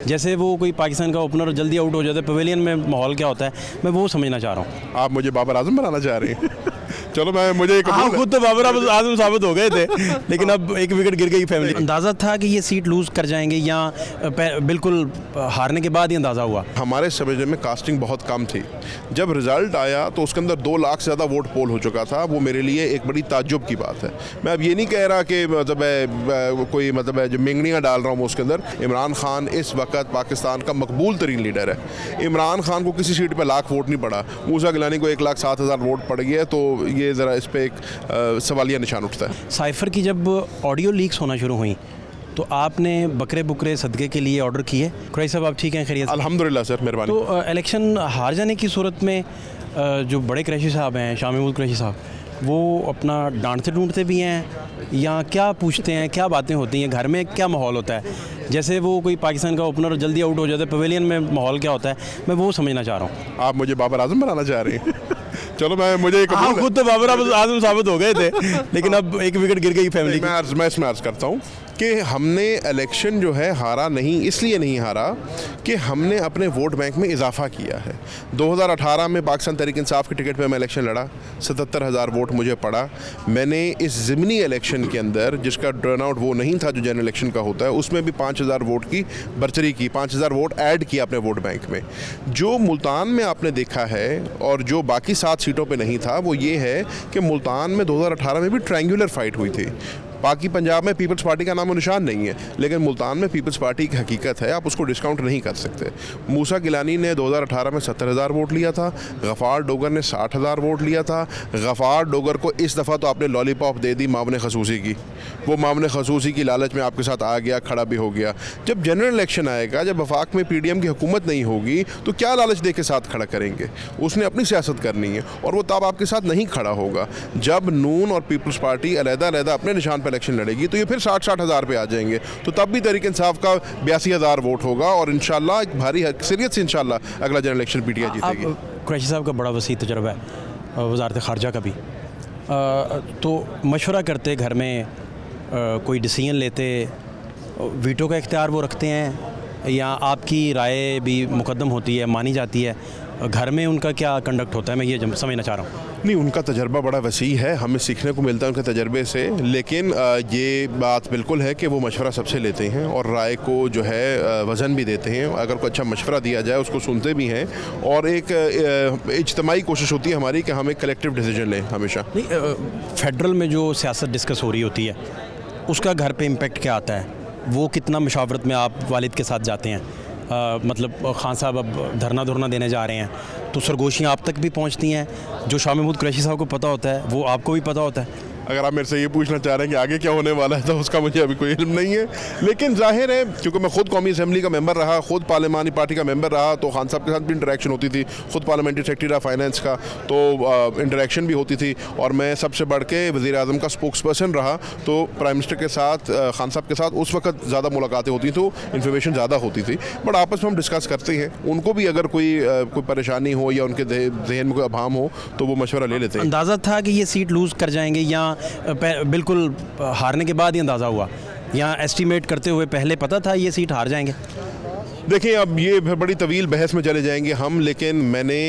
जैसे वो कोई पाकिस्तान का ओपनर जल्दी आउट हो जाता है, पवेलियन में माहौल क्या होता है, मैं वो समझना चाह रहा हूँ। आप मुझे बाबर आजम बनाना चाह रहे हैं? चलो मुझे हाँ, खुद तो बाबर आजम साबित हो गए थे, लेकिन अब एक विकेट गिर गई फैमिली। अंदाज़ा था कि ये सीट लूज़ कर जाएंगे या बिल्कुल हारने के बाद ही अंदाज़ा हुआ? हमारे समझने में कास्टिंग बहुत कम थी। जब रिजल्ट आया तो उसके अंदर 2 लाख से ज़्यादा वोट पोल हो चुका था। वो मेरे लिए एक बड़ी ताज्जुब की बात है। मैं अब ये नहीं कह रहा कि कोई जो मिंगनियाँ डाल रहा हूँ उसके अंदर। इमरान खान इस वक्त पाकिस्तान का मकबूल तरीन लीडर है। इमरान खान को किसी सीट पर लाख वोट नहीं पड़ा, मूसा गिलानी को 1,07,000 वोट पड़ गया, तो ये ज़रा इस पर एक सवालिया निशान उठता है। साइफर की जब ऑडियो लीक्स होना शुरू हुई तो आपने बकरे बुकरे सदक़े के लिए ऑर्डर किए। कुरैशी साहब, आप ठीक हैं, खैरियत? अल्हम्दुलिल्लाह सर, मेहरबानी। तो इलेक्शन हार जाने की सूरत में जो बड़े कुरैशी साहब हैं, शाह महमूद कुरैशी साहब, वो अपना डांटते ढूंढते भी हैं या क्या पूछते हैं, क्या बातें होती हैं, घर में क्या माहौल होता है? जैसे वो कोई पाकिस्तान का ओपनर जल्दी आउट हो जाता है, पवेलियन में माहौल क्या होता है, मैं वो समझना चाह रहा हूँ। आप मुझे बाबर आजम बनाना चाह रहे हैं? चलो मुझे हाँ, खुद तो बाबर आजम साबित हो गए थे, लेकिन अब एक विकेट गिर गई फैमिली। मैं इसमें अर्ज करता हूँ कि हमने इलेक्शन जो है हारा नहीं, इसलिए नहीं हारा कि हमने अपने वोट बैंक में इजाफा किया है। 2018 में पाकिस्तान तहरीक इंसाफ की टिकट पे मैं इलेक्शन लड़ा, 77,000 वोट मुझे पड़ा। मैंने इस ज़िमनी इलेक्शन के अंदर, जिसका टर्नआउट वो नहीं था जो जनरल इलेक्शन का होता है, उसमें भी 5,000 वोट की बर्तरी की, 5,000 वोट ऐड किया अपने वोट बैंक में। जो मुल्तान में आपने देखा है और जो बाकी 7 सीटों पर नहीं था, वो ये है कि मुल्तान में 2018 में भी ट्रायंगुलर फाइट हुई थी। बाकी पंजाब में पीपल्स पार्टी का नामो निशान नहीं है, लेकिन मुल्तान में पीपल्स पार्टी की हकीकत है, आप उसको डिस्काउंट नहीं कर सकते। मूसा गिलानी ने 2018 में 70,000 वोट लिया था, गफ़ार डोगर ने 60,000 वोट लिया था। गफ़ार डोगर को इस दफ़ा तो आपने लॉलीपॉप दे दी मामने खसूसी की, वो मामने खसूसी की लालच में आपके साथ आ गया, खड़ा भी हो गया। जब जनरल इलेक्शन आएगा, जब वफाक में PDM की हुकूमत नहीं होगी, तो क्या लालच दे के साथ खड़ा करेंगे? उसने अपनी सियासत करनी है और वो तब आपके साथ नहीं खड़ा होगा। जब नून और पीपल्स पार्टी अलग-अलग अपने निशान इलेक्शन लड़ेगी, तो ये फिर 60,000 पे आ जाएंगे, तो तब भी तहरीक इंसाफ का 82,000 वोट होगा और इंशाल्लाह एक भारी अक्सरियत से इंशाल्लाह अगला जनरल इलेक्शन PTI जीतेगी। कुरैशी साहब का बड़ा वसी तजर्बा है वज़ारत ख़ारजा का भी, तो मशवरा करते घर में, कोई डिसीजन लेते, वीटो का इख्तियार वो रखते हैं या आपकी राय भी मुकद्दम होती है, मानी जाती है? घर में उनका क्या कंडक्ट होता है, मैं ये समझना चाह रहा हूँ। नहीं, उनका तजर्बा बड़ा वसी है, हमें सीखने को मिलता है उनके तजर्बे से, लेकिन ये बात बिल्कुल है कि वो मशवरा सबसे लेते हैं और राय को जो है वज़न भी देते हैं। अगर कोई अच्छा मशवरा दिया जाए उसको सुनते भी हैं और एक इज्तिमाई कोशिश होती है हमारी कि हम एक कलेक्टिव डिसीजन लें हमेशा। फेडरल में जो सियासत डिस्कस हो रही होती है, उसका घर पे इम्पेक्ट क्या आता है? वो कितना मशावरत में आप वालिद के साथ जाते हैं? मतलब खान साहब अब धरना देने जा रहे हैं, तो सरगोशियाँ आप तक भी पहुंचती हैं? जो शाह महमूद कुरैशी साहब को पता होता है वो आपको भी पता होता है? अगर आप मेरे से ये पूछना चाह रहे हैं कि आगे क्या होने वाला है, तो उसका मुझे अभी कोई इल्म नहीं है, लेकिन जाहिर है क्योंकि मैं खुद कौमी असम्बली का मेंबर रहा, खुद पार्लिमानी पार्टी का मेंबर रहा, तो खान साहब के साथ भी इंटरेक्शन होती थी, खुद पार्लियामेंट्री सेक्रेटरी रहा फाइनेंस का, तो इंटरेक्शन भी होती थी। और मैं सबसे बढ़ के वज़ीर आज़म का स्पोक्स पर्सन रहा, तो प्राइम मिनिस्टर के साथ, खान साहब के साथ उस वक्त ज़्यादा मुलाकातें होती, तो इन्फॉर्मेशन ज़्यादा होती थी। बट आपस में हम डिस्कस करते हैं, उनको भी अगर कोई परेशानी हो या उनके जहन में कोई अभाम हो तो वो मशवरा ले लेते हैं। अंदाज़ा था कि ये सीट लूज़ कर जाएंगे या बिल्कुल हारने के बाद ही अंदाज़ा हुआ, या एस्टीमेट करते हुए पहले पता था ये सीट हार जाएंगे? देखिए, अब ये बड़ी तवील बहस में चले जाएंगे हम, लेकिन मैंने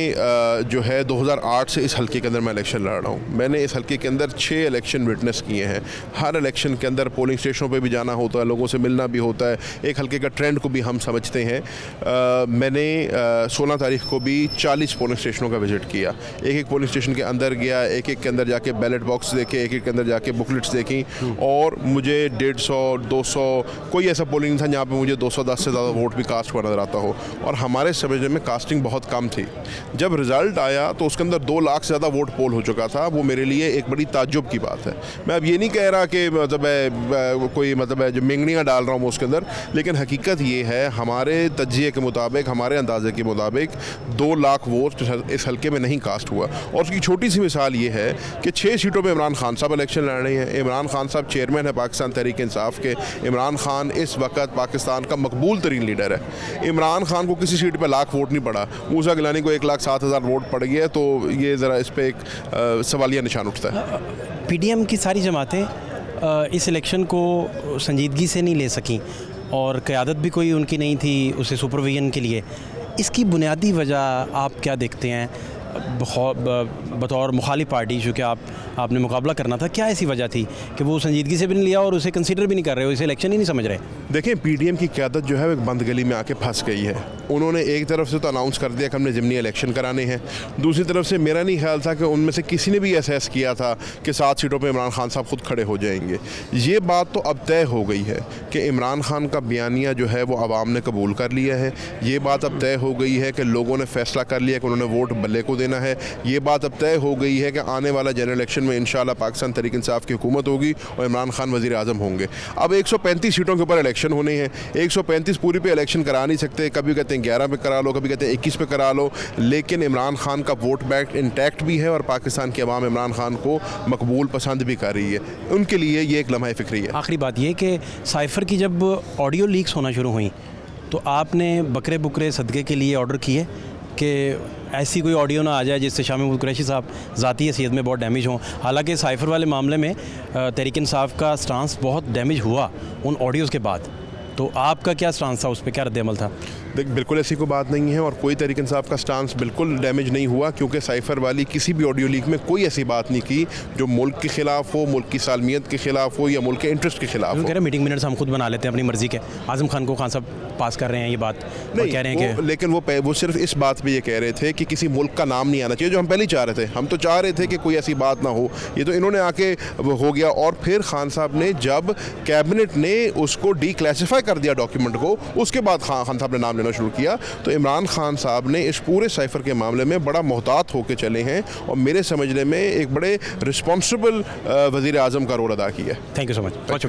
जो है 2008 से इस हल्के के अंदर मैं इलेक्शन लड़ रहा हूँ। मैंने इस हल्के के अंदर 6 इलेक्शन विटनेस किए हैं। हर इलेक्शन के अंदर पोलिंग स्टेशनों पे भी जाना होता है, लोगों से मिलना भी होता है, एक हल्के का ट्रेंड को भी हम समझते हैं। मैंने 16 तारीख को भी 40 पोलिंग स्टेशनों का विज़िट किया, एक पोलिंग स्टेशन के अंदर गया, एक के अंदर जाके बैलेट बॉक्स देखे, एक के अंदर जाके बुकलेट्स देखी, और मुझे 150, 200 कोई ऐसा पोलिंग था जहाँ पर मुझे 210 से ज़्यादा वोट भी कास्ट हुआ नज़र आता हो। और हमारे समझने में कास्टिंग बहुत कम थी। जब रिज़ल्ट आया तो उसके अंदर 2 लाख से ज़्यादा वोट पोल हो चुका था। वो मेरे लिए एक बड़ी ताज्जुब की बात है। मैं अब ये नहीं कह रहा कि कोई जो मिंगनियाँ डाल रहा हूँ उसके अंदर, लेकिन हकीकत ये है, हमारे तज्जिए के मुताबिक, हमारे अंदाजे के मुताबिक 2 लाख वोट इस हल्के में नहीं कास्ट हुआ। और उसकी छोटी सी मिसाल ये है कि 6 सीटों पर इमरान खान साहब इलेक्शन लड़ रहे हैं। इमरान खान साहब चेयरमैन है पाकिस्तान तहरीक इंसाफ के। इमरान खान इस वक्त पाकिस्तान का मकबूल तरीन लीडर है। इमरान खान को किसी सीट पे लाख वोट नहीं पड़ा, मूसा गिलानी को 1,07,000 वोट पड़ गया, तो ये ज़रा इस पर एक सवालिया निशान उठता है। PDM की सारी जमातें इस इलेक्शन को संजीदगी से नहीं ले सकें। और क़यादत भी कोई उनकी नहीं थी उसे सुपरविजन के लिए। इसकी बुनियादी वजह आप क्या देखते हैं बतौर मुखालिफ पार्टी, चूँकि आपने मुकाबला करना था, क्या ऐसी वजह थी कि वो संजीदगी से भी नहीं लिया और उसे कंसीडर भी नहीं कर रहे हो, इसे इलेक्शन ही नहीं समझ रहे? देखें, पीडीएम की क़यादत जो है वो एक बंद गली में आके फंस गई है। उन्होंने एक तरफ से तो अनाउंस कर दिया कि हमने ज़िमनी इलेक्शन कराने हैं, दूसरी तरफ से मेरा नहीं ख्याल था कि उनमें से किसी ने भी असेस किया था कि 7 सीटों पे इमरान खान साहब खुद खड़े हो जाएंगे। ये बात तो अब तय हो गई है कि इमरान खान का बयानिया जो है वो आवाम ने कबूल कर लिया है। ये बात अब तय हो गई है कि लोगों ने फैसला कर लिया कि उन्होंने वोट बल्ले को देना है। ये बात अब तय हो गई है कि आने वाला जनरल इलेक्शन में इंशाल्लाह पाकिस्तान तहरीक इंसाफ की हुकूमत होगी और इमरान खान वज़ीर आज़म होंगे। अब 135 सीटों के ऊपर इलेक्शन होने हैं। 135 पूरी पे इलेक्शन करा नहीं सकते, कभी कहते हैं 11 पे करा लो, कभी कहते हैं 21 पे करा लो, लेकिन इमरान खान का वोट बैंक इंटैक्ट भी है और पाकिस्तान की अवाम इमरान खान को मकबूल पसंद भी कर रही है। उनके लिए ये एक लम्हा फ़िक्री है। आखिरी बात ये कि साइफ़र की जब ऑडियो लीक्स होना शुरू हुई तो आपने बकरे बुकरे सदक़े के लिए ऑर्डर किए कि ऐसी कोई ऑडियो ना आ जाए जिससे शाह महमूद कुरैशी साहब ज़ाती हैसियत में बहुत डैमेज हों। हालांकि साइफ़र वाले मामले में तहरीक इंसाफ का स्टांस बहुत डैमेज हुआ उन ऑडियोज़ के बाद, तो आपका क्या स्टांस था, उस पर क्या रद्द-ए-अमल था? देख, बिल्कुल ऐसी कोई बात नहीं है और कोई तहरीक इंसाफ का स्टांस बिल्कुल डैमेज नहीं हुआ, क्योंकि साइफ़र वाली किसी भी ऑडियो लीक में कोई ऐसी बात नहीं की जो मुल्क के ख़िलाफ़ हो, मुल्क की सालमियत के ख़िलाफ़ हो या मुल्क के इंटरेस्ट के ख़िलाफ़ हो। कह रहे मीटिंग मिनट्स हम खुद बना लेते हैं अपनी मर्ज़ी के। आज़म खान को खान साहब पास कर रहे हैं ये बात, नहीं कह रहे हैं कि लेकिन वो सिर्फ इस बात पे ये कह रहे थे कि किसी मुल्क का नाम नहीं आना चाहिए, जो हम पहले ही चाह रहे थे। हम तो चाह रहे थे कि कोई ऐसी बात ना हो, ये तो इन्होंने आके हो गया। और फिर खान साहब ने जब कैबिनेट ने उसको डीक्लासिफाई कर दिया डॉक्यूमेंट को, उसके बाद खान साहब ने नाम लेना शुरू किया। तो इमरान खान साहब ने इस पूरे साइफ़र के मामले में बड़ा मोहतात होकर चले हैं और मेरे समझने में एक बड़े रिस्पॉन्सिबल वज़ीर आज़म का रोल अदा किया है। थैंक यू सो मच, बहुत शुक्रिया।